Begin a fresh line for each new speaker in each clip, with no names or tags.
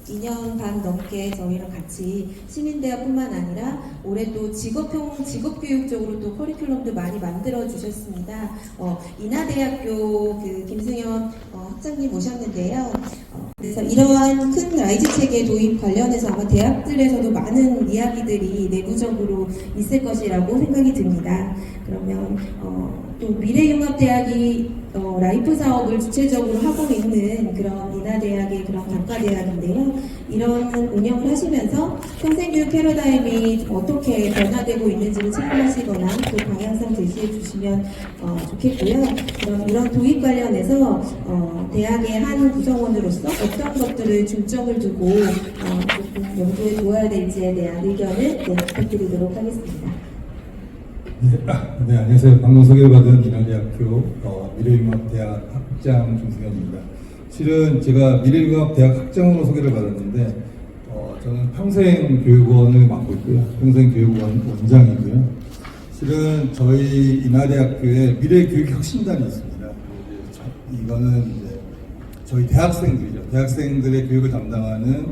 2년 반 넘게 저희랑 같이 시민대학뿐만 아니라 올해 또 직업교육 쪽으로 또 커리큘럼도 많이 만들어 주셨습니다. 인하대학교 그 김승현 학장님 모셨는데요. 그래서 이러한 큰 라이즈 체계 도입 관련해서 아마 대학들에서도 많은 이야기들이 내부적으로 있을 것이라고 생각이 듭니다. 그러면 또 미래융합대학이 라이프 사업을 주체적으로 하고 있는 그런 인하대학의 그런 단과대학인데요. 이런 운영을 하시면서 평생교육 패러다임이 어떻게 변화되고 있는지를 체크하시거나 또 방향성 제시해 주시면 좋겠고요. 그럼 이런 도입 관련해서 대학의 한 구성원으로서 어떤 것들을 중점을 두고 조금 연구에 도와야 될지에 대한 의견을 부탁드리도록 하겠습니다.
네, 안녕하세요. 방금 소개받은 인하대학교 미래융합대학 학장 김승현입니다. 실은 제가 미래융합대학 학장으로 소개를 받았는데 저는 평생교육원을 맡고 있고요. 평생교육원 원장이고요. 실은 저희 인하대학교에 미래교육혁신단이 있습니다. 이거는 이제 저희 대학생들이죠. 대학생들의 교육을 담당하는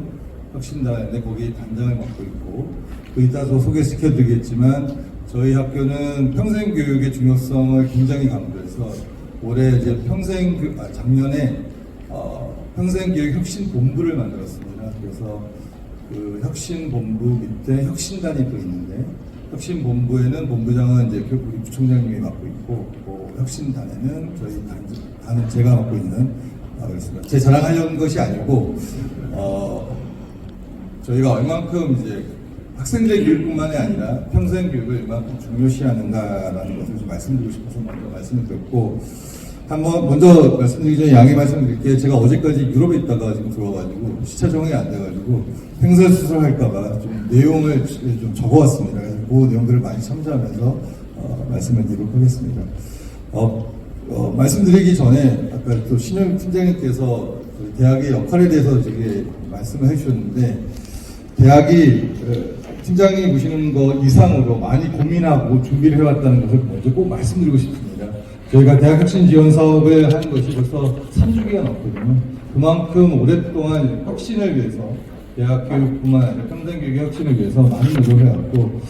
혁신단인데 거기 단장을 맡고 있고 그 이따서 소개시켜드리겠지만 저희 학교는 평생교육의 중요성을 굉장히 강조해서 올해 이제 작년에 평생교육 혁신본부를 만들었습니다. 그래서 그 혁신본부 밑에 혁신단이 또 있는데 혁신본부에는 본부장은 이제 우리 부총장님이 맡고 있고 혁신단에는 저희 단은 제가 맡고 있는 그렇습니다. 제 자랑하려는 것이 아니고 저희가 얼만큼 이제 학생들의 교육뿐만이 아니라 평생 교육을 얼마큼 중요시하는가라는 것을 좀 말씀드리고 싶어서 먼저 말씀을 드렸고 한번 먼저 말씀드리기 전에 양해 말씀드릴게요. 제가 어제까지 유럽에 있다가 지금 들어와가지고 시차 적응이 안 돼가지고 횡설수설할까봐 좀 내용을 좀 적어왔습니다. 그래서 그 내용들을 많이 참조하면서 말씀을 드리도록 하겠습니다. 말씀드리기 전에 아까 또 신영 팀장님께서 대학의 역할에 대해서 되게 말씀을 해주셨는데 대학이 팀장이 보시는 것 이상으로 많이 고민하고 준비를 해왔다는 것을 먼저 꼭 말씀드리고 싶습니다. 저희가 대학혁신지원 사업을 하는 것이 벌써 3주기가 넘거든요. 그만큼 오랫동안 혁신을 위해서 대학교육뿐만 아니라 평생교육의 혁신을 위해서 많이 노력을 해왔고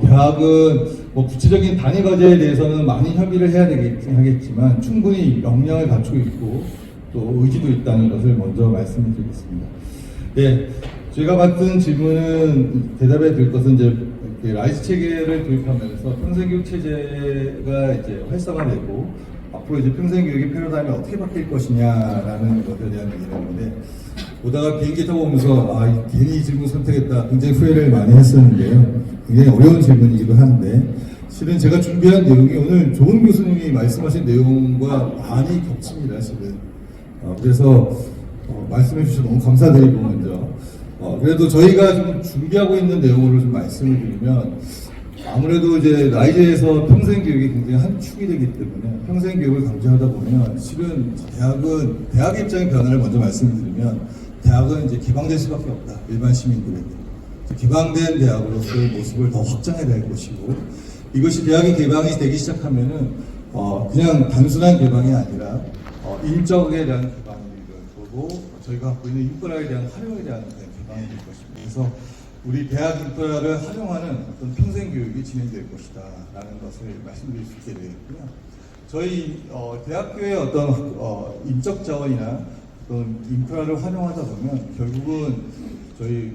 대학은 뭐 구체적인 단위 과제에 대해서는 많이 협의를 해야 하겠지만 충분히 역량을 갖추고 있고 또 의지도 있다는 것을 먼저 말씀을 드리겠습니다. 네. 제가 받은 질문은 대답해 드릴 것은 이제 라이즈 체계를 도입하면서 평생교육 체제가 이제 활성화되고 앞으로 이제 평생교육의 패러다임이 어떻게 바뀔 것이냐라는 것에 대한 얘기였는데 보다가 비행기 타고 오면서 괜히 이 질문 선택했다 굉장히 후회를 많이 했었는데요. 굉장히 어려운 질문이기도 한데 실은 제가 준비한 내용이 오늘 조은 교수님이 말씀하신 내용과 많이 겹칩니다. 실은 그래서 말씀해 주셔서 너무 감사드리고 먼저 그래도 저희가 좀 준비하고 있는 내용으로 좀 말씀을 드리면 아무래도 이제 라이즈에서 평생교육이 굉장히 한 축이 되기 때문에 평생교육을 강조하다 보면 실은 대학의 입장의 변화를 먼저 말씀을 드리면 대학은 이제 개방될 수밖에 없다. 일반 시민들에게 개방된 대학으로서의 모습을 더 확장해야 될 것이고 이것이 대학이 개방이 되기 시작하면은 그냥 단순한 개방이 아니라 인적에 대한 개방이 될 거고 저희가 갖고 있는 인프라에 대한 활용에 대한 개방이 될 것입니다. 그래서 우리 대학 인프라를 활용하는 어떤 평생교육이 진행될 것이다 라는 것을 말씀드릴 수 있게 되겠고요. 저희 대학교의 어떤 인적 자원이나 어떤 인프라를 활용하다 보면 결국은 저희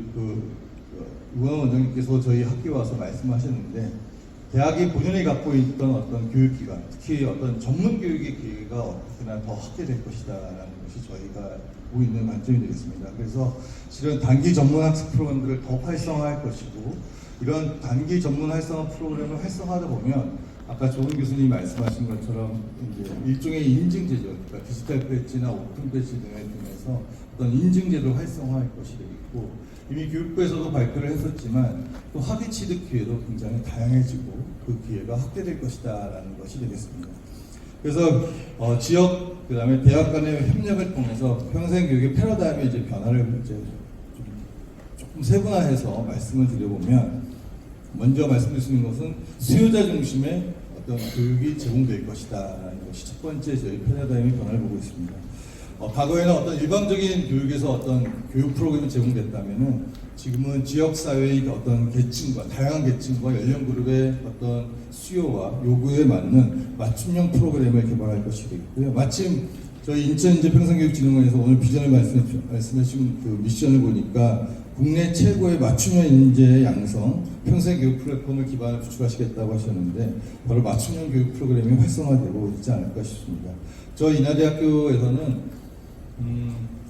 우원 원장님께서 저희 학교에 와서 말씀하셨는데 대학이 본연이 갖고 있던 어떤 교육기관, 특히 어떤 전문 교육의 기회가 어떻게나 더 확대될 것이다라는 것이 저희가 보고 있는 관점이 되겠습니다. 그래서 실은 단기 전문 학습 프로그램들을 더 활성화할 것이고 이런 단기 전문 활성화 프로그램을 활성화하다 보면 아까 조은 교수님이 말씀하신 것처럼 이제 일종의 인증제죠. 그러니까 디지털 배지나 오픈 배지 등을 통해서 어떤 인증제도 활성화할 것이 되겠고 이미 교육부에서도 발표를 했었지만 또 학위 취득 기회도 굉장히 다양해지고 그 기회가 확대될 것이다라는 것이 되겠습니다. 그래서 지역 그다음에 대학 간의 협력을 통해서 평생교육의 패러다임의 이제 변화를 이제 조금 세분화해서 말씀을 드려보면 먼저 말씀드릴 수 있는 것은 수요자 중심의 어떤 교육이 제공될 것이다라는 것이 첫 번째 저희 패러다임의 변화를 보고 있습니다. 과거에는 어떤 일방적인 교육에서 어떤 교육 프로그램이 제공됐다면은 지금은 지역사회의 어떤 계층과 다양한 계층과 연령 그룹의 어떤 수요와 요구에 맞는 맞춤형 프로그램을 개발할 것이 되겠고요. 마침 저희 인천인재평생교육진흥원에서 오늘 비전을 말씀하신 그 미션을 보니까 국내 최고의 맞춤형 인재 양성 평생교육 플랫폼을 기반을 구축하시겠다고 하셨는데 바로 맞춤형 교육 프로그램이 활성화되고 있지 않을까 싶습니다. 저 인하대학교에서는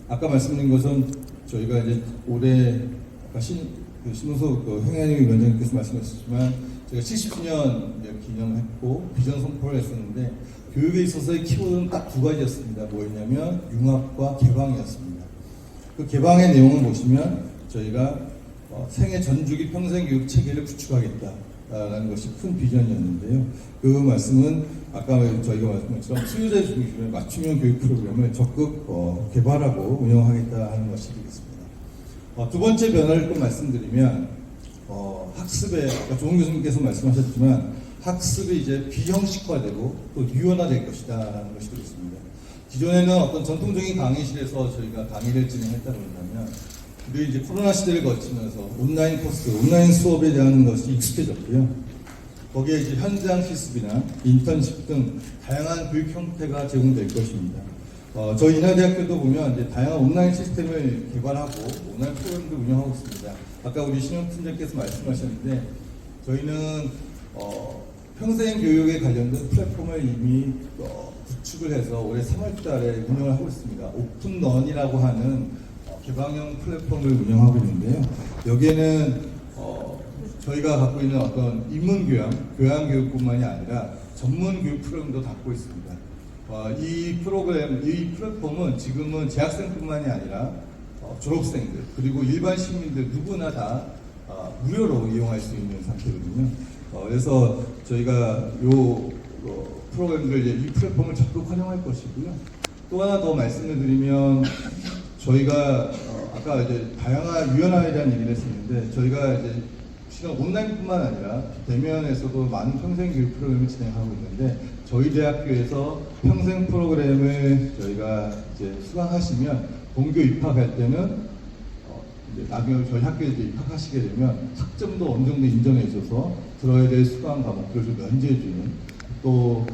아까 말씀드린 것은 저희가 이제 올해 아까 신우석 행안위 위원장님께서 말씀하셨지만 제가 70주년 기념했고 비전 선포를 했었는데 교육에 있어서의 키워드는 딱 두 가지였습니다. 뭐였냐면 융합과 개방이었습니다. 그 개방의 내용을 보시면 저희가 생애 전주기 평생교육 체계를 구축하겠다라는 것이 큰 비전이었는데요. 그 말씀은 아까 저희가 말씀한 것처럼 수요자 중심의 맞춤형 교육 프로그램을 적극 개발하고 운영하겠다 하는 것이 되겠습니다. 두 번째 변화를 또 말씀드리면 학습에 아까 조홍 교수님께서 말씀하셨지만 학습이 이제 비형식화되고 또 유연화될 것이다라는 것이 되겠습니다. 기존에는 어떤 전통적인 강의실에서 저희가 강의를 진행했다 그런다면 우리 이제 코로나 시대를 거치면서 온라인 코스, 온라인 수업에 대한 것이 익숙해졌고요. 거기에 이제 현장 실습이나 인턴십 등 다양한 교육 형태가 제공될 것입니다. 저희 인하대학교도 보면 이제 다양한 온라인 시스템을 개발하고 온라인 프로그램도 운영하고 있습니다. 아까 우리 신영 팀장께서 말씀하셨는데 저희는 평생 교육에 관련된 플랫폼을 이미 구축을 해서 올해 3월달에 운영을 하고 있습니다. 오픈런이라고 하는 개방형 플랫폼을 운영하고 있는데요. 여기에는 저희가 갖고 있는 어떤 인문교양, 교양교육뿐만이 아니라 전문교육 프로그램도 갖고 있습니다. 이 플랫폼은 지금은 재학생뿐만이 아니라 졸업생들 그리고 일반 시민들 누구나 다 무료로 이용할 수 있는 상태거든요. 그래서 저희가 프로그램들 이 플랫폼을 적극 활용할 것이고요. 또 하나 더 말씀을 드리면 저희가 아까 이제 다양한 유연화에 대한 얘기를 했었는데 저희가 이제 실은 온라인뿐만 아니라 대면에서도 많은 평생 교육 프로그램을 진행하고 있는데 저희 대학교에서 평생 프로그램을 저희가 이제 수강하시면 본교 입학할 때는 이제 나중에 저희 학교에 이제 입학하시게 되면 학점도 어느 정도 인정해줘서 들어야 될 수강 과목들을 좀 면제해주는 또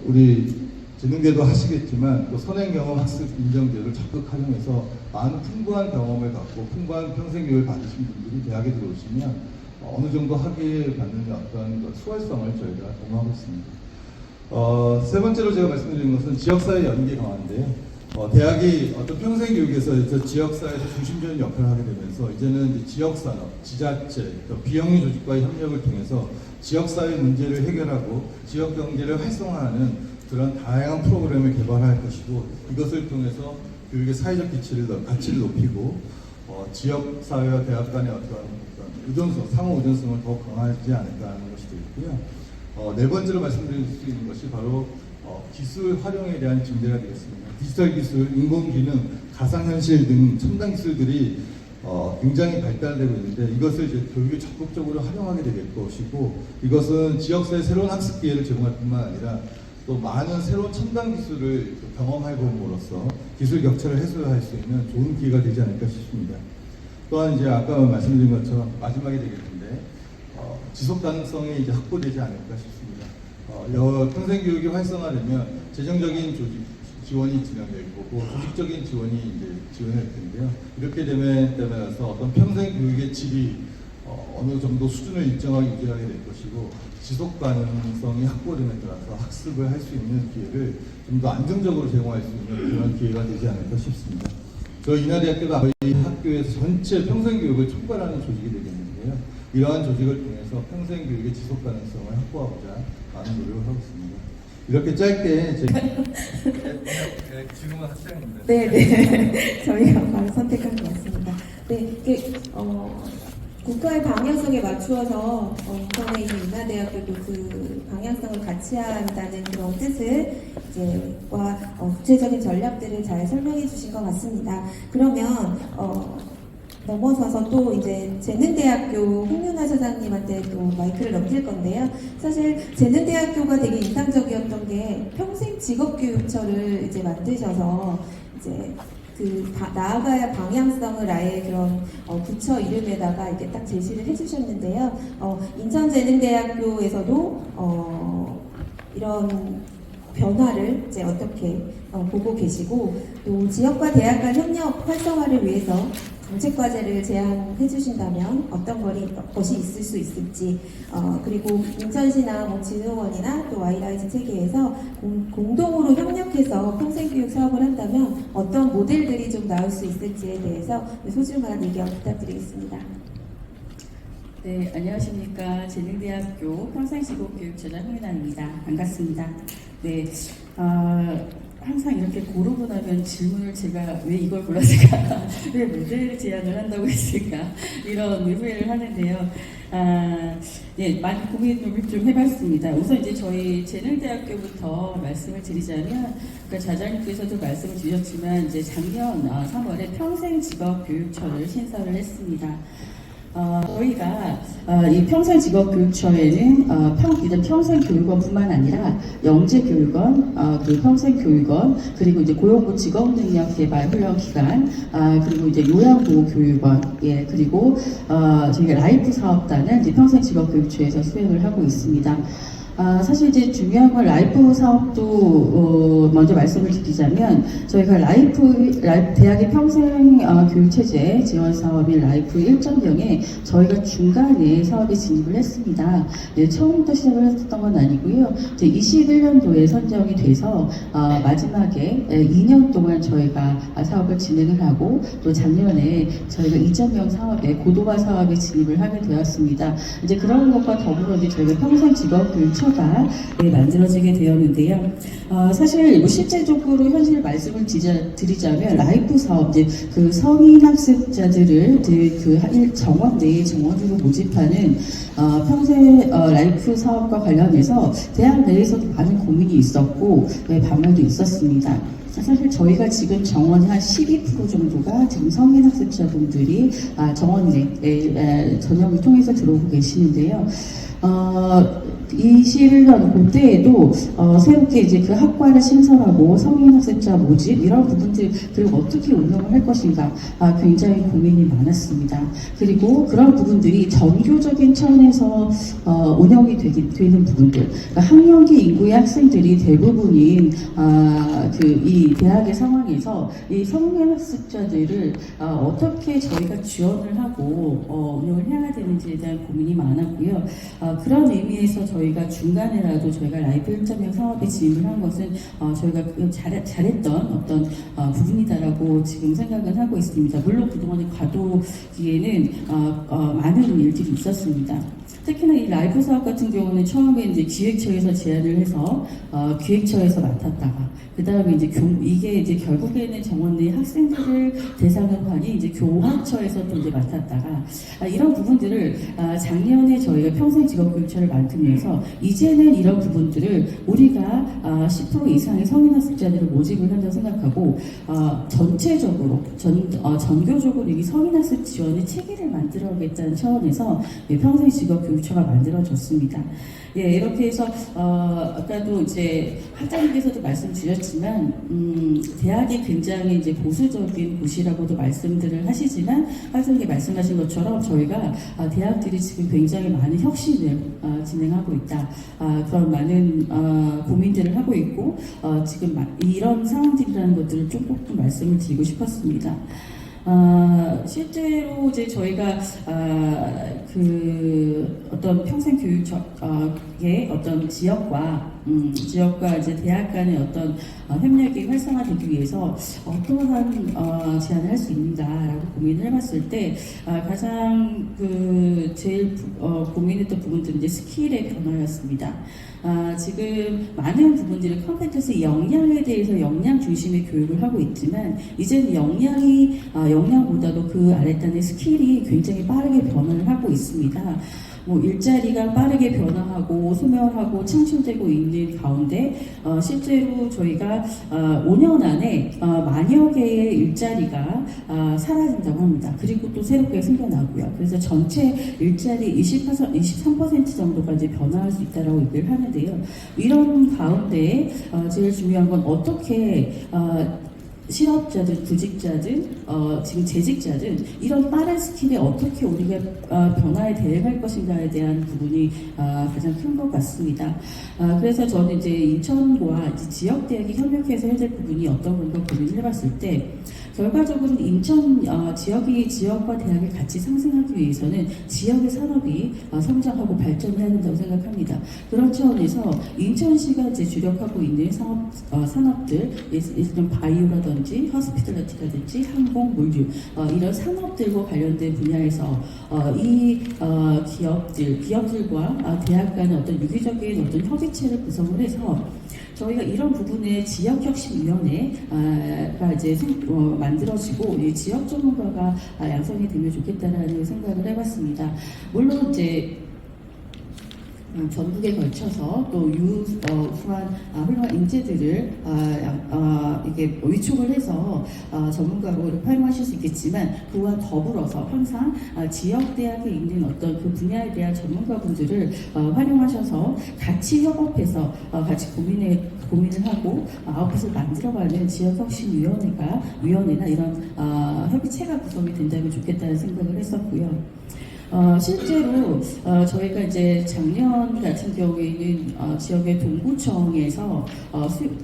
우리 재능대도 하시겠지만 또 선행 경험 학습 인정제를 적극 활용해서 많은 풍부한 경험을 갖고 풍부한 평생교육을 받으신 분들이 대학에 들어오시면 어느 정도 학위에 받는 어떤 수월성을 저희가 도모하고 있습니다. 세 번째로 제가 말씀드린 것은 지역사회 연계 강화인데요. 대학이 어떤 평생교육에서 지역사회에서 중심적인 역할을 하게 되면서 이제는 이제 지역산업, 지자체, 비영리 조직과의 협력을 통해서 지역사회 문제를 해결하고 지역경제를 활성화하는 그런 다양한 프로그램을 개발할 것이고 이것을 통해서 교육의 사회적 가치를 높이고 지역사회와 대학 간의 어떤 의존성, 상호 의존성을 더욱 강화하지 않을까 하는 것이 되겠고요. 네 번째로 말씀드릴 수 있는 것이 바로 기술 활용에 대한 증대가 되겠습니다. 디지털 기술, 인공지능, 가상현실 등 첨단 기술들이 굉장히 발달되고 있는데 이것을 이제 교육에 적극적으로 활용하게 될 것이고 이것은 지역사회 새로운 학습 기회를 제공할 뿐만 아니라 또 많은 새로운 첨단 기술을 경험해 봄으로써 기술 격차를 해소할 수 있는 좋은 기회가 되지 않을까 싶습니다. 또한 이제 아까 말씀드린 것처럼 마지막이 되겠는데 지속 가능성이 이제 확보되지 않을까 싶습니다. 평생교육이 활성화되면 재정적인 지원이 진행될 거고 조직적인 지원이 이제 지원할 텐데요. 이렇게 됨에 따라서 어떤 평생교육의 질이 어느 정도 수준을 일정하게 유지하게 될 것이고 지속 가능성이 확보됨에 따라서 학습을 할 수 있는 기회를 좀 더 안정적으로 제공할 수 있는 그런 기회가 되지 않을까 싶습니다. 저희 인하대학교가 저희 학교에서 전체 평생교육을 총괄하는 조직이 되겠는데요. 이러한 조직을 통해서 평생교육의 지속 가능성을 확보하고자 많은 노력을 하고 있습니다. 이렇게 짧게 지금은 학생인데.
네. 저희가 바로 선택한 것 같습니다. 네, 국가의 방향성에 맞추어서 이번에 이제 인하대학교도 그 방향성을 같이 한다는 그런 뜻을 구체적인 전략들을 잘 설명해 주신 것 같습니다. 그러면 넘어서서 또 이제 재능대학교 홍윤아 사장님한테 또 마이크를 넘길 건데요. 사실 재능대학교가 되게 인상적이었던 게 평생 직업교육처를 이제 만드셔서 이제 나아가야 방향성을 아예 그런 부처 이름에다가 이렇게 딱 제시를 해주셨는데요. 인천재능대학교에서도 이런 변화를 이제 어떻게 보고 계시고 또 지역과 대학 간 협력 활성화를 위해서 정책과제를 제안해 주신다면 어떤 것이 있을 수 있을지 그리고 인천시나 뭐 진흥원이나 또 와이라이즈 체계에서 공동으로 협력해서 평생교육 사업을 한다면 어떤 모델들이 좀 나올 수 있을지에 대해서 소중한 의견 부탁드리겠습니다.
네, 안녕하십니까. 재능대학교 평생직업교육처장 홍윤아입니다. 반갑습니다. 네, 항상 이렇게 고르고 나면 질문을 제가 왜 이걸 골랐을까, 왜 모델 제안을 한다고 했을까, 이런 의회를 하는데요. 예, 많이 고민을 좀 해봤습니다. 우선 이제 저희 재능대학교부터 말씀을 드리자면, 그러니까 자장님께서도 말씀을 주셨지만, 이제 작년 3월에 평생직업교육처를 신설을 했습니다. 저희가 이 평생직업교육처에는 일단 평생교육원뿐만 아니라 영재교육원, 그리고 평생교육원, 그리고 이제 고용부 직업능력개발훈련기관, 그리고 이제 요양보호교육원, 예, 그리고 저희가 라이프 사업단을 이제 평생직업교육처에서 수행을 하고 있습니다. 사실 이제 중요한 건 라이프 사업도 먼저 말씀을 드리자면 저희가 대학의 평생 교육체제 지원 사업인 라이프 1.0에 저희가 중간에 사업에 진입을 했습니다. 네, 처음부터 시작을 했었던 건 아니고요. 이제 21년도에 선정이 돼서 마지막에 2년 동안 저희가 사업을 진행을 하고 또 작년에 저희가 2.0 사업에 고도화 사업에 진입을 하게 되었습니다. 이제 그런 것과 더불어 이제 저희가 평생 직업 교육처 가 만들어지게 되었는데요. 사실 뭐 실제적으로 현실 말씀을 드리자면 라이프 사업, 이제 그 성인 학습자들을 그 정원 내에 정원으로 모집하는 평생 라이프 사업과 관련해서 대학 내에서도 많은 고민이 있었고 반발도 있었습니다. 사실 저희가 지금 정원의 한 12% 정도가 지금 성인 학습자분들이 정원 내 전형을 통해서 들어오고 계시는데요. 21년 그때에도 새롭게 이제 그 학과를 신설하고 성인 학습자 모집 이런 부분들 그리고 어떻게 운영을 할 것인가 굉장히 고민이 많았습니다. 그리고 그런 부분들이 전교적인 차원에서 운영이 되는 부분들, 그러니까 학령기 인구의 학생들이 대부분인 이 대학의 상황에서 이 성인 학습자들을 어떻게 저희가 지원을 하고 운영을 해야 되는지에 대한 고민이 많았고요. 그런 의미에서 저희가 중간에라도 저희가 라이프 1.0 사업에 진입을 한 것은 저희가 잘했던 어떤 부분이다라고 지금 생각을 하고 있습니다. 물론 그동안의 과도기에는 많은 일들이 있었습니다. 특히나 이 라이프 사업 같은 경우는 처음에 이제 기획처에서 제안을 해서 기획처에서 맡았다가 그 다음에 이제 이게 이제 결국에는 정원 내 학생들을 대상으로 하니 이제 교환처에서 또 이제 맡았다가 이런 부분들을 작년에 저희가 평생 직업교육처를 만들면서 이제는 이런 부분들을 우리가 10% 이상의 성인 학습자들을 모집을 한다고 생각하고 전체적으로 전교적으로 이 성인 학습 지원의 체계를 만들어야겠다는 차원에서 평생 직업교육처가 만들어졌습니다. 예, 이렇게 해서 아까도 이제 학장님께서도 말씀 주셨지만 대학이 굉장히 이제 보수적인 곳이라고도 말씀들을 하시지만 학장님이 말씀하신 것처럼 저희가 대학들이 지금 굉장히 많은 혁신을 진행하고 있다. 그런 많은 고민들을 하고 있고 지금 이런 상황들이라는 것들을 조금 말씀을 드리고 싶었습니다. 실제로 이제 저희가 그 어떤 평생 교육의 어떤 지역과 이제 대학 간의 어떤 협력이 활성화되기 위해서 어떠한 제안을 할 수 있는가라고 고민을 해봤을 때 가장 제일 고민했던 부분들은 이제 스킬의 변화였습니다. 지금 많은 부분들이 컴peten스 역량에 대해서 역량 중심의 교육을 하고 있지만 이제는 역량보다도 그 아래단의 스킬이 굉장히 빠르게 변화를 하고 있습니다. 뭐 일자리가 빠르게 변화하고 소멸하고 창출되고 있는 가운데 실제로 저희가 5년 안에 만여 개의 일자리가 사라진다고 합니다. 그리고 또 새롭게 생겨나고요. 그래서 전체 일자리 23% 정도가 이제 변화할 수 있다라고 얘기를 하는데요. 이런 가운데 제일 중요한 건 어떻게 실업자든 구직자든 지금 재직자든 이런 빠른 스킬에 어떻게 우리가 변화에 대응할 것인가에 대한 부분이 가장 큰 것 같습니다. 그래서 저는 이제 인천과 이제 지역 대학이 협력해서 해야 될 부분이 어떤 건가 고민을 해봤을 때 결과적으로는 인천 지역과 대학이 같이 상생하기 위해서는 지역의 산업이 성장하고 발전해야 된다고 생각합니다. 그런 차원에서 인천시가 이제 주력하고 있는 산업들, 예를 바이오라든지 허스피탈리티라든지 항공, 물류 이런 산업들과 관련된 분야에서 이 기업들과 대학 간의 어떤 유기적인 어떤 협의체를 구성을 해서 저희가 이런 부분에 지역혁신위원회가 이제 만들어지고 이 지역 전문가가 양성이 되면 좋겠다라는 생각을 해봤습니다. 물론 이제 전국에 걸쳐서 또 훌륭한 인재들을 이게 위촉을 해서 전문가로 이렇게 활용하실 수 있겠지만 그와 더불어서 항상 지역 대학에 있는 어떤 그 분야에 대한 전문가분들을 활용하셔서 같이 협업해서 같이 고민을 하고 아웃풋을 만들어가는 지역혁신위원회나 이런 협의체가 구성이 된다면 좋겠다는 생각을 했었고요. 실제로 저희가 이제 작년 같은 경우에는 지역의 동구청에서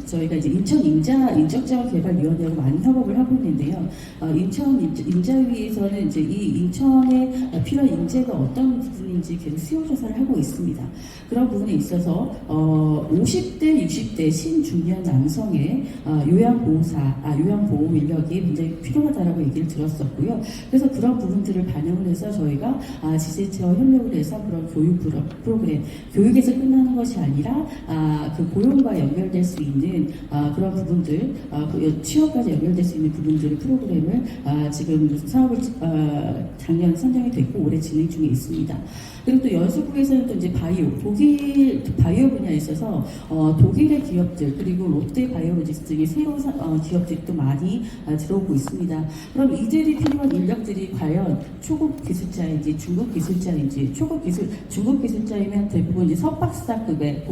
저희가 이제 인천 인적자원개발위원회하고 많이 협업을 하고 있는데요. 인천 인자위에서는 이제 이 인천에 필요한 인재가 어떤 부분인지 계속 수요 조사를 하고 있습니다. 그런 부분에 있어서 50대, 60대 신중년 남성의 요양보호 인력이 굉장히 필요하다라고 얘기를 들었었고요. 그래서 그런 부분들을 반영을 해서 저희가 지자체와 협력을 해서 그런 교육 프로그램, 교육에서 끝나는 것이 아니라 그 고용과 연결될 수 있는 그런 부분들, 취업까지 연결될 수 있는 부분들의 프로그램을 지금 사업을 작년 선정이 됐고 올해 진행 중에 있습니다. 그리고 또 연수구에서는 또 이제 바이오 분야에 있어서 독일의 기업들 그리고 롯데 바이오로직스 등의 새로운 기업들이 또 많이 들어오고 있습니다. 그럼 이들이 필요한 인력들이 과연 초급 기술자인지 중급 기술자인지 중급 기술자이면 대부분 이제 석박사급의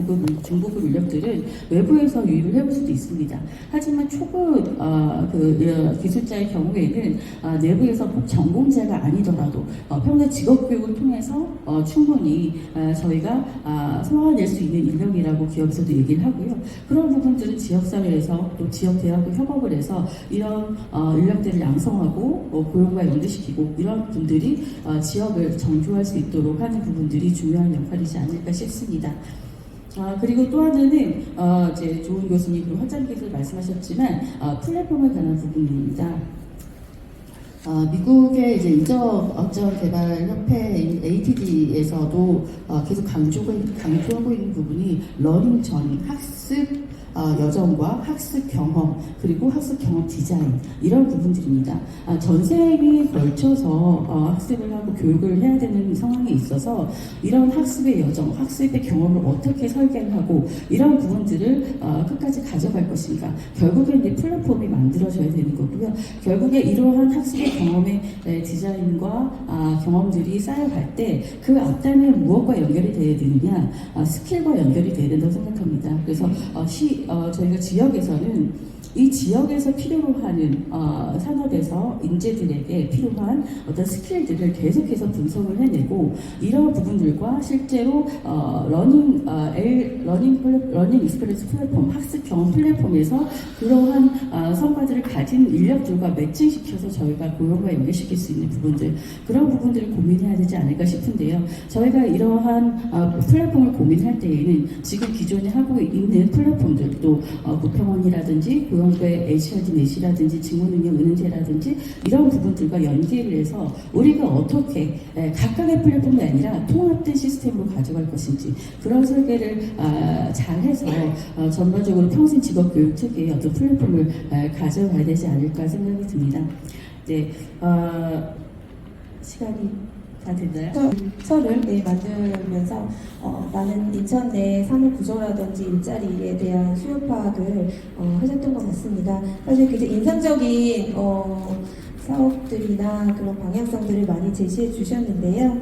중고급 인력들은 외부에서 유입을 해볼 수도 있습니다. 하지만 초급 기술자의 경우에는 내부에서 꼭 전공자가 아니더라도 평소 직업교육을 통해서 충분히 저희가 소화낼 수 있는 인력이라고 기업에서도 얘기를 하고요. 그런 부분들은 지역사회에서 또 지역대학과 협업을 해서 이런 인력들을 양성하고 고용과 연계시키고 이런 분들이 지역을 정조할 수 있도록 하는 부분들이 중요한 역할이지 않을까 싶습니다. 그리고 또 하나는 이제 조은 교수님 그리고 화장께서 말씀하셨지만 플랫폼에 관한 부분입니다. 미국의 이제 인적자원개발협회인 ATD에서도 계속 강조하고 있는 부분이 러닝 저닝, 학습 여정과 학습 경험 그리고 학습 경험 디자인 이런 부분들입니다. 전생에 걸쳐서 학습을 하고 교육을 해야 되는 상황에 있어서 이런 학습의 여정, 학습의 경험을 어떻게 설계를 하고 이런 부분들을 끝까지 가져갈 것인가. 결국에 이제 플랫폼이 만들어져야 되는 거고요. 결국에 이러한 학습의 경험의 디자인과 경험들이 쌓여갈 때 그 앞단에 무엇과 연결이 되어야 되느냐, 스킬과 연결이 되어야 된다고 생각합니다. 그래서 저희가 지역에서는 이 지역에서 필요로 하는 산업에서 인재들에게 필요한 어떤 스킬들을 계속해서 분석을 해내고 이런 부분들과 실제로 러닝 익스피리언스 플랫폼, 학습 경험 플랫폼에서 그러한 성과들을 가진 인력들과 매칭시켜서 저희가 고용과 연계시킬 수 있는 부분들 그런 부분들을 고민해야 되지 않을까 싶은데요. 저희가 이러한 플랫폼을 고민할 때에는 지금 기존에 하고 있는 플랫폼들 또 부평원이라든지 고용부의 HRD 넷이라든지 직무능력 은행제라든지 이런 부분들과 연계를 해서 우리가 어떻게 각각의 플랫폼이 아니라 통합된 시스템으로 가져갈 것인지 그런 설계를 잘 해서 전반적으로 평생 직업교육 체계의 어떤 플랫폼을 가져가야 되지 않을까 생각이 듭니다. 네, 시간이 다 다 됐나요?
서를 만들면서 많은 인천 내 산업 구조라든지 일자리에 대한 수요 파악을 하셨던 것 같습니다. 사실 굉장히 인상적인 사업들이나 그런 방향성들을 많이 제시해 주셨는데요.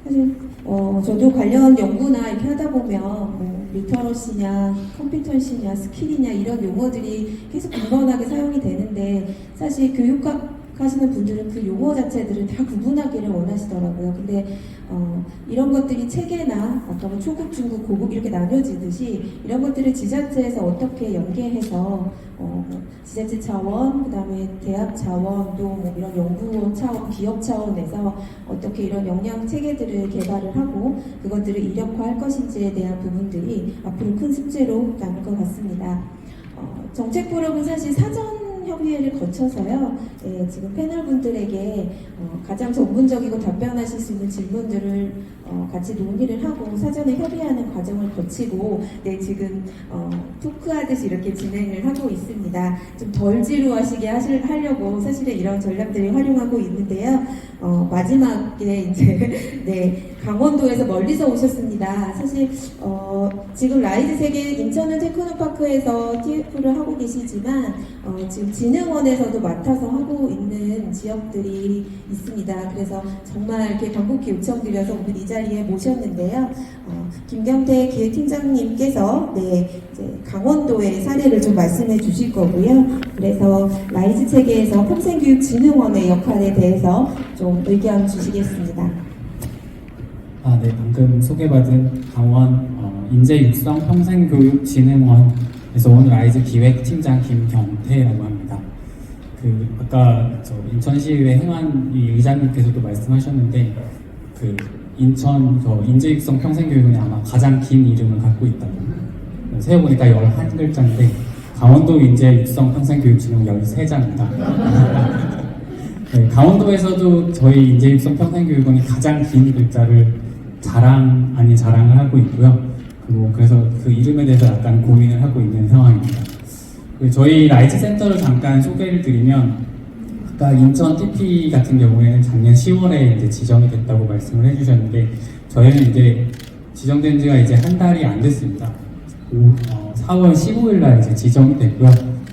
사실 저도 관련 연구나 이렇게 하다 보면 뭐 리터러시냐, 컴피턴시냐, 스킬이냐 이런 용어들이 계속 빈번하게 사용이 되는데 사실 교육학 하시는 분들은 그 용어 자체들을 다 구분하기를 원하시더라고요. 근데 이런 것들이 체계나 아까 뭐 초급, 중급, 고급 이렇게 나뉘어지듯이 이런 것들을 지자체에서 어떻게 연계해서 지자체 차원, 그 다음에 대학 차원, 또 뭐 이런 연구원 차원, 기업 차원에서 어떻게 이런 역량 체계들을 개발을 하고 그것들을 이력화할 것인지에 대한 부분들이 앞으로 큰 숙제로 남을 것 같습니다. 정책 포럼은 사실 사전 협의회를 거쳐서요. 지금 패널 분들에게 가장 전문적이고 답변하실 수 있는 질문들을 같이 논의를 하고 사전에 협의하는 과정을 거치고 지금 토크하듯이 이렇게 진행을 하고 있습니다. 좀 덜 지루하시게 하려고 사실은 이런 전략들을 활용하고 있는데요. 마지막에 이제 강원도에서 멀리서 오셨습니다. 사실 지금 라이즈 세계 인천은 테크노파크에서 TF를 하고 계시지만 지금 진흥원에서도 맡아서 하고 있는 지역들이 있습니다. 그래서 정말 이렇게 방북히 요청드려서 오늘 이 자리에 모셨는데요. 김경태 기획팀장님께서 이제 강원도의 사례를 좀 말씀해 주실 거고요. 그래서 라이즈 체계에서 평생교육진흥원의 역할에 대해서 좀 의견 주시겠습니다.
네, 방금 소개받은 강원 인재육성 평생교육진흥원에서 온 라이즈 기획팀장 김경태라고 합니다. 아까 인천시의회 행안 의장님께서도 말씀하셨는데 인천 인재육성 평생교육원이 아마 가장 긴 이름을 갖고 있다고 세어보니까 11글자인데 강원도 인재육성 평생교육진흥원 13자입니다. 네, 강원도에서도 저희 인재육성 평생교육원이 가장 긴 글자를 자랑 아닌 자랑을 하고 있고요. 그래서 그 이름에 대해서 약간 고민을 하고 있는 상황입니다. 저희 라이즈 센터를 잠깐 소개를 드리면 아까 인천 TP 같은 경우에는 작년 10월에 이제 지정이 됐다고 말씀을 해주셨는데 저희는 이제 지정된 지가 이제 한 달이 안 됐습니다. 4월 15일 날 이제 지정이 됐고요.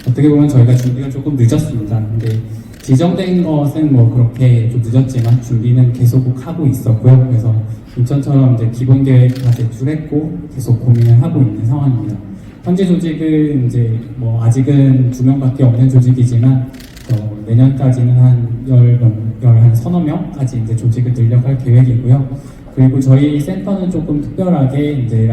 어떻게 보면 저희가 준비가 조금 늦었습니다. 근데 지정된 것은 뭐 그렇게 좀 늦었지만 준비는 계속 하고 있었고요. 그래서 인천처럼 이제 기본 계획 다 제출했고 계속 고민을 하고 있는 상황입니다. 현재 조직은 이제 뭐 아직은 2명밖에 없는 조직이지만 내년까지는 한 서너 명까지 이제 조직을 늘려갈 계획이고요. 그리고 저희 센터는 조금 특별하게 이제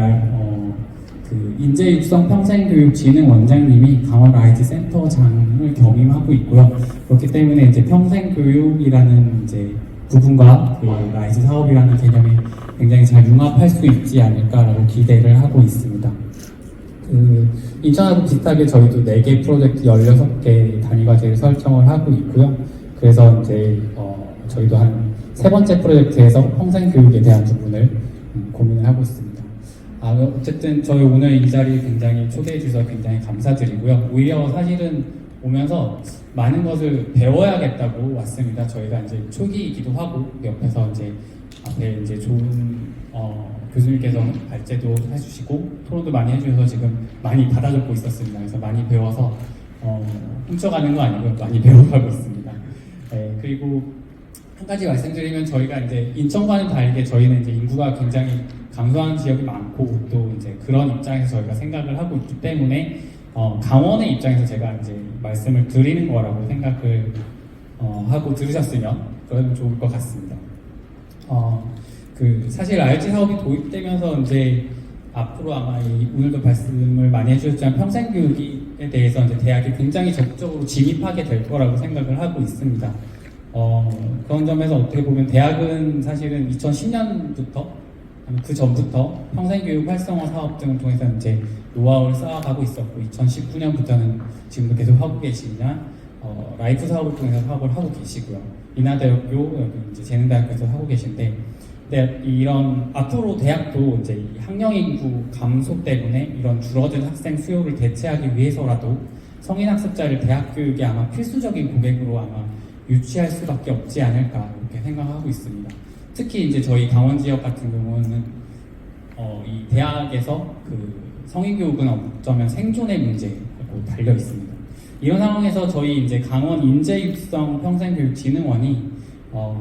인재육성 평생교육진흥 원장님이 강원 라이즈 센터장을 겸임하고 있고요. 그렇기 때문에 이제 평생교육이라는 이제 부분과 라이즈 사업이라는 개념이 굉장히 잘 융합할 수 있지 않을까라고 기대를 하고 있습니다. 인천하고 비슷하게 저희도 4개 프로젝트 16개 단위 과제를 설정을 하고 있고요. 그래서 이제 저희도 한 3번째 프로젝트에서 평생교육에 대한 부분을 고민을 하고 있습니다. 어쨌든 저희 오늘 이 자리에 굉장히 초대해 주셔서 굉장히 감사드리고요. 오히려 사실은 오면서 많은 것을 배워야겠다고 왔습니다. 저희가 이제 초기이기도 하고 옆에서 이제 앞에 이제 좋은 교수님께서 발제도 해주시고 토론도 많이 해주셔서 지금 많이 받아 적고 있었습니다. 그래서 많이 배워서 훔쳐가는 거 아니고요. 많이 배워가고 있습니다. 네, 그리고 한 가지 말씀드리면 저희가 이제 인천과는 다르게 저희는 이제 인구가 굉장히 강소한 지역이 많고 또 이제 그런 입장에서 저희가 생각을 하고 있기 때문에 강원의 입장에서 제가 이제 말씀을 드리는 거라고 생각을 하고 들으셨으면 그러면 좋을 것 같습니다. 사실 RG 사업이 도입되면서 이제 앞으로 아마 오늘도 말씀을 많이 해주셨지만 평생교육에 대해서 이제 대학이 굉장히 적극적으로 진입하게 될 거라고 생각을 하고 있습니다. 그런 점에서 어떻게 보면 대학은 사실은 2010년부터 그 전부터 평생교육 활성화 사업 등을 통해서 이제 노하우를 쌓아가고 있었고 2019년부터는 지금도 계속 하고 계시냐 라이프 사업을 통해서 사업을 하고 계시고요. 인하대학교 여기 이제 재능대학교에서 하고 계신데 근데 이런 앞으로 대학도 이제 학령 인구 감소 때문에 이런 줄어든 학생 수요를 대체하기 위해서라도 성인 학습자를 대학 교육에 아마 필수적인 고객으로 아마 유치할 수밖에 없지 않을까 이렇게 생각하고 있습니다. 특히 이제 저희 강원 지역 같은 경우는 이 대학에서 그 성인 교육은 어쩌면 생존의 문제라고 달려 있습니다. 이런 상황에서 저희 이제 강원 인재육성 평생교육진흥원이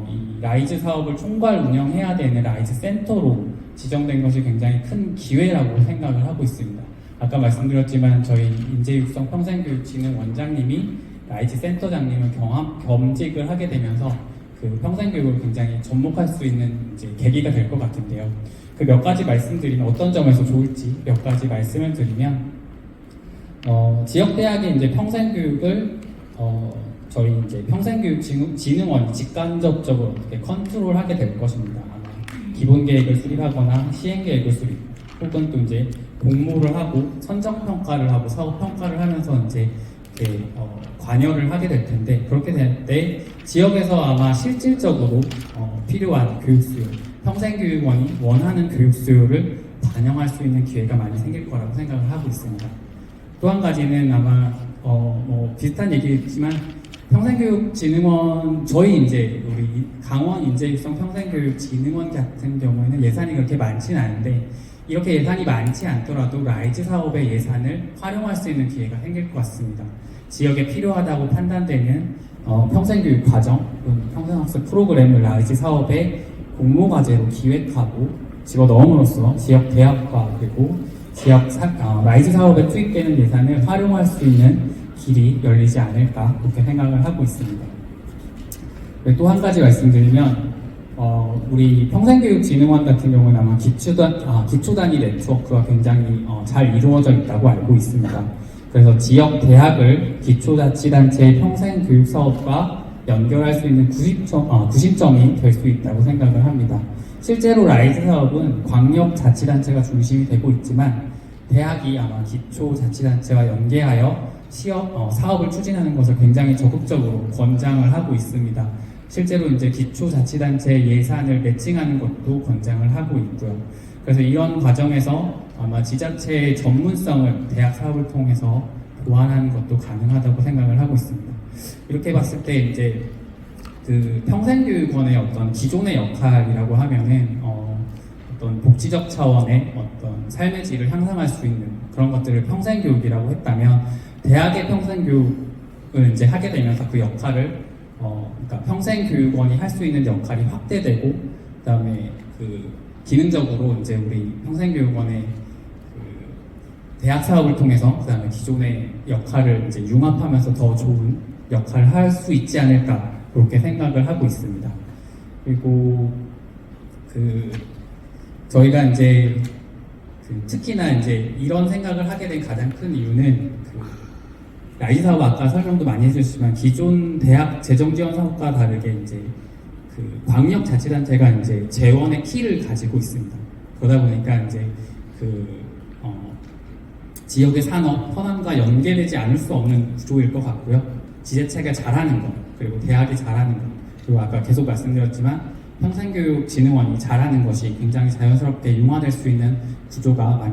이 라이즈 사업을 총괄 운영해야 되는 라이즈 센터로 지정된 것이 굉장히 큰 기회라고 생각을 하고 있습니다. 아까 말씀드렸지만 저희 인재육성 평생교육진흥 원장님이 라이즈 센터장님을 겸직을 하게 되면서 그 평생교육을 굉장히 접목할 수 있는 이제 계기가 될 것 같은데요. 그 몇 가지 말씀드리면 어떤 점에서 좋을지 몇 가지 말씀을 드리면 지역 대학의 이제 평생교육을 저희 이제 평생교육진흥원이 직간접적으로 어떻게 컨트롤하게 될 것입니다. 아마 기본 계획을 수립하거나 시행 계획을 수립, 혹은 또 이제 공모를 하고 선정 평가를 하고 사업 평가를 하면서 이제 관여를 하게 될 텐데, 그렇게 될 때 지역에서 아마 실질적으로 필요한 교육 수요, 평생교육원이 원하는 교육 수요를 반영할 수 있는 기회가 많이 생길 거라고 생각을 하고 있습니다. 또 한 가지는 아마 뭐 비슷한 얘기겠지만 평생교육진흥원, 저희 이제 우리 강원 인재육성 평생교육진흥원 같은 경우에는 예산이 그렇게 많지는 않은데, 이렇게 예산이 많지 않더라도 라이즈 사업의 예산을 활용할 수 있는 기회가 생길 것 같습니다. 지역에 필요하다고 판단되는 평생교육 과정, 평생학습 프로그램을 라이즈 사업의 공모과제로 기획하고 집어넣음으로써 지역 대학과 그리고 지역 라이즈 사업에 투입되는 예산을 활용할 수 있는 길이 열리지 않을까, 그렇게 생각을 하고 있습니다. 또 한 가지 말씀드리면 우리 평생교육진흥원 같은 경우는 아마 기초 단위 네트워크가 굉장히 잘 이루어져 있다고 알고 있습니다. 그래서 지역 대학을 기초자치단체의 평생교육 사업과 연결할 수 있는 구심점이 될 수 있다고 생각을 합니다. 실제로 라이즈 사업은 광역자치단체가 중심이 되고 있지만 대학이 아마 기초자치단체와 연계하여 사업을 추진하는 것을 굉장히 적극적으로 권장을 하고 있습니다. 실제로 이제 기초자치단체 예산을 매칭하는 것도 권장을 하고 있고요. 그래서 이런 과정에서 아마 지자체의 전문성을 대학 사업을 통해서 보완하는 것도 가능하다고 생각을 하고 있습니다. 이렇게 봤을 때 이제 그 평생교육원의 어떤 기존의 역할이라고 하면은 어떤 복지적 차원의 어떤 삶의 질을 향상할 수 있는 그런 것들을 평생교육이라고 했다면, 대학의 평생교육을 이제 하게 되면서 그 역할을 그러니까 평생교육원이 할 수 있는 역할이 확대되고, 그다음에 그 기능적으로 이제 우리 평생교육원의 그 대학 사업을 통해서 그다음에 기존의 역할을 이제 융합하면서 더 좋은 역할을 할 수 있지 않을까, 그렇게 생각을 하고 있습니다. 그리고 저희가 이제 특히나 이제 이런 생각을 하게 된 가장 큰 이유는 라이즈 사업 아까 설명도 많이 해주셨지만 기존 대학 재정 지원 사업과 다르게 이제 광역자치단체가 이제 재원의 키를 가지고 있습니다. 그러다 보니까 이제 지역의 산업 현안과 연계되지 않을 수 없는 구조일 것 같고요. 지자체가 잘하는 것, 그리고 대학이 잘하는 것, 그리고 아까 계속 말씀드렸지만 평생교육진흥원이 잘하는 것이 굉장히 자연스럽게 융화될 수 있는 구조가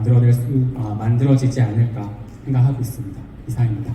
만들어지지 않을까 생각하고 있습니다. 이상입니다.